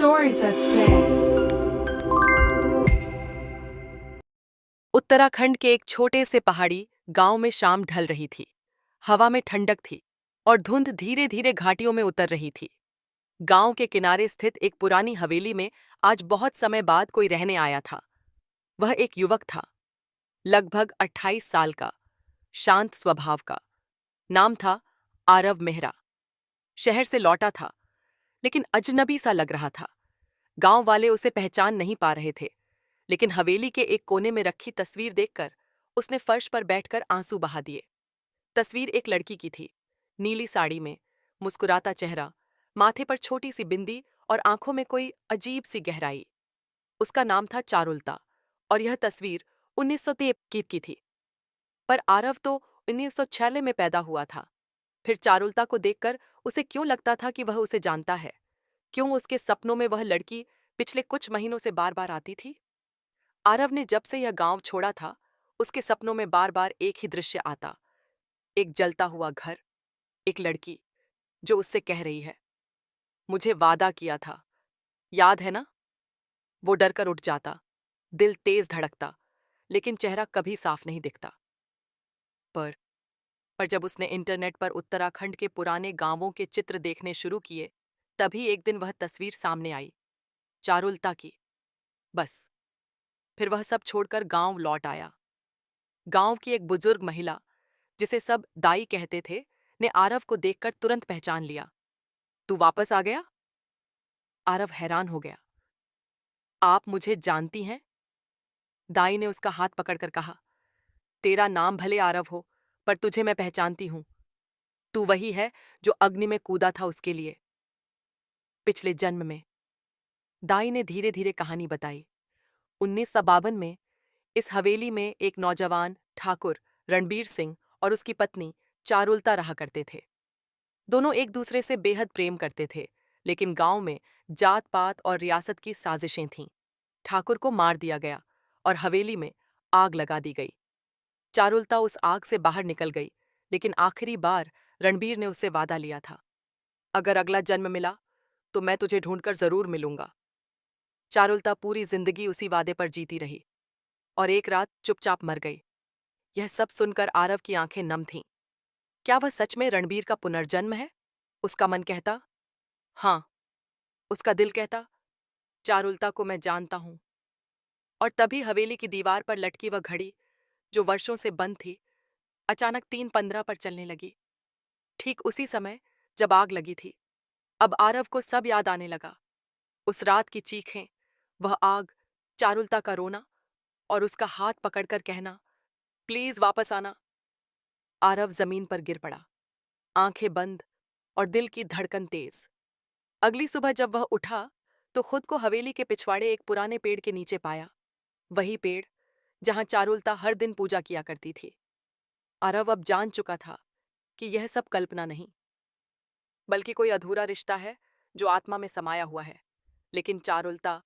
Stories that stay. Uttarakhand के एक छोटे से पहाड़ी गांव में शाम ढल रही थी। हवा में ठंडक थी और धुंध धीरे धीरे घाटियों में उतर रही थी। गांव के किनारे स्थित एक पुरानी हवेली में आज बहुत समय बाद कोई रहने आया था। वह एक युवक था, लगभग 28 साल का, शांत स्वभाव का। नाम था आरव मेहरा। शहर से लौटा था, लेकिन अजनबी सा लग रहा था। गांव वाले उसे पहचान नहीं पा रहे थे, लेकिन हवेली के एक कोने में रखी तस्वीर देखकर उसने फर्श पर बैठकर आंसू बहा दिए। तस्वीर एक लड़की की थी, नीली साड़ी में, मुस्कुराता चेहरा, माथे पर छोटी सी बिंदी और आंखों में कोई अजीब सी गहराई। उसका नाम था चारुलता और यह तस्वीर 1923 की थी। पर आरव तो 1996 में पैदा हुआ था। फिर चारुलता को देखकर उसे क्यों लगता था कि वह उसे जानता है? क्यों उसके सपनों में वह लड़की पिछले कुछ महीनों से बार बार आती थी? आरव ने जब से यह गांव छोड़ा था, उसके सपनों में बार बार एक ही दृश्य आता। एक जलता हुआ घर, एक लड़की जो उससे कह रही है, मुझे वादा किया था, याद है ना? वो डर कर उठ जाता, दिल तेज धड़कता, लेकिन चेहरा कभी साफ नहीं दिखता। पर पर जब उसने इंटरनेट पर उत्तराखंड के पुराने गांवों के चित्र देखने शुरू किए, तभी एक दिन वह तस्वीर सामने आई, चारुलता की। बस, फिर वह सब छोड़कर गांव लौट आया। गांव की एक बुजुर्ग महिला, जिसे सब दाई कहते थे, ने आरव को देखकर तुरंत पहचान लिया। तू वापस आ गया? आरव हैरान हो गया। आप मुझे जानती हैं? दाई ने उसका हाथ पकड़कर कहा, तेरा नाम भले आरव हो, पर तुझे मैं पहचानती हूं। तू वही है जो अग्नि में कूदा था उसके लिए, पिछले जन्म में। दाई ने धीरे धीरे कहानी बताई। 1952 में इस हवेली में एक नौजवान ठाकुर रणबीर सिंह और उसकी पत्नी चारुलता रहा करते थे। दोनों एक दूसरे से बेहद प्रेम करते थे, लेकिन गांव में जात पात और रियासत की साजिशें थीं। ठाकुर को मार दिया गया और हवेली में आग लगा दी गई। चारुलता उस आग से बाहर निकल गई, लेकिन आखिरी बार रणबीर ने उससे वादा लिया था, अगर अगला जन्म मिला तो मैं तुझे ढूंढकर जरूर मिलूंगा। चारुलता पूरी जिंदगी उसी वादे पर जीती रही और एक रात चुपचाप मर गई। यह सब सुनकर आरव की आंखें नम थीं। क्या वह सच में रणबीर का पुनर्जन्म है? उसका मन कहता, हाँ। उसका दिल कहता, चारुलता को मैं जानता हूं। और तभी हवेली की दीवार पर लटकी वह घड़ी, जो वर्षों से बंद थी, अचानक 3:15 पर चलने लगी। ठीक उसी समय जब आग लगी थी। अब आरव को सब याद आने लगा। उस रात की चीखें, वह आग, चारुलता का रोना और उसका हाथ पकड़कर कहना, प्लीज वापस आना। आरव जमीन पर गिर पड़ा, आंखें बंद और दिल की धड़कन तेज। अगली सुबह जब वह उठा, तो खुद को हवेली के पिछवाड़े एक पुराने पेड़ के नीचे पाया। वही पेड़ जहां चारुलता हर दिन पूजा किया करती थी। आरव अब जान चुका था कि यह सब कल्पना नहीं, बल्कि कोई अधूरा रिश्ता है जो आत्मा में समाया हुआ है। लेकिन चारुलता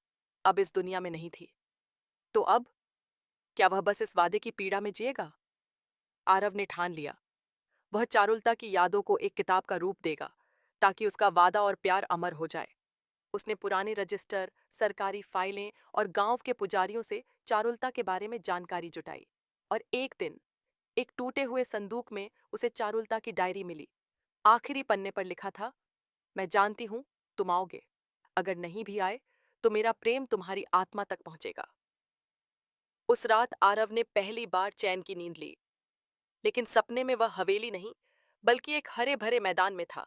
अब इस दुनिया में नहीं थी। तो अब क्या वह बस इस वादे की पीड़ा में जिएगा? आरव ने ठान लिया, वह चारुलता की यादों को एक किताब का रूप देगा, ताकि उसका वादा और प्यार अमर हो जाए। उसने पुराने रजिस्टर, सरकारी फाइलें और गांव के पुजारियों से चारुलता के बारे में जानकारी जुटाई। और एक दिन एक टूटे हुए संदूक में उसे चारुलता की डायरी मिली। आखिरी पन्ने पर लिखा था, मैं जानती हूं तुम आओगे। अगर नहीं भी आए तो मेरा प्रेम तुम्हारी आत्मा तक पहुंचेगा। उस रात आरव ने पहली बार चैन की नींद ली, लेकिन सपने में वह हवेली नहीं, बल्कि एक हरे भरे मैदान में था।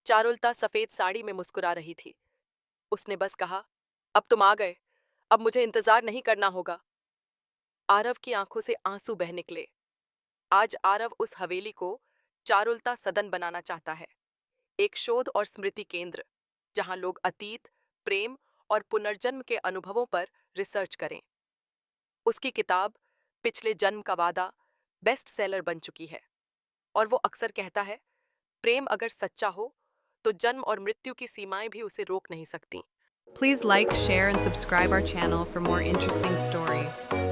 चारुलता सफेद साड़ी में मुस्कुरा रही थी। उसने बस कहा, अब तुम आ गए, अब मुझे इंतजार नहीं करना होगा। आरव की आंखों से आंसू बह निकले। आज आरव उस हवेली को चारुलता सदन बनाना चाहता है, एक शोध और स्मृति केंद्र, जहां लोग अतीत, प्रेम और पुनर्जन्म के अनुभवों पर रिसर्च करें। उसकी किताब पिछले जन्म का वादा बेस्ट सेलर बन चुकी है, और वो अक्सर कहता है, प्रेम अगर सच्चा हो तो जन्म और मृत्यु की सीमाएं भी उसे रोक नहीं सकती। Please like, share, and subscribe our channel for more interesting stories.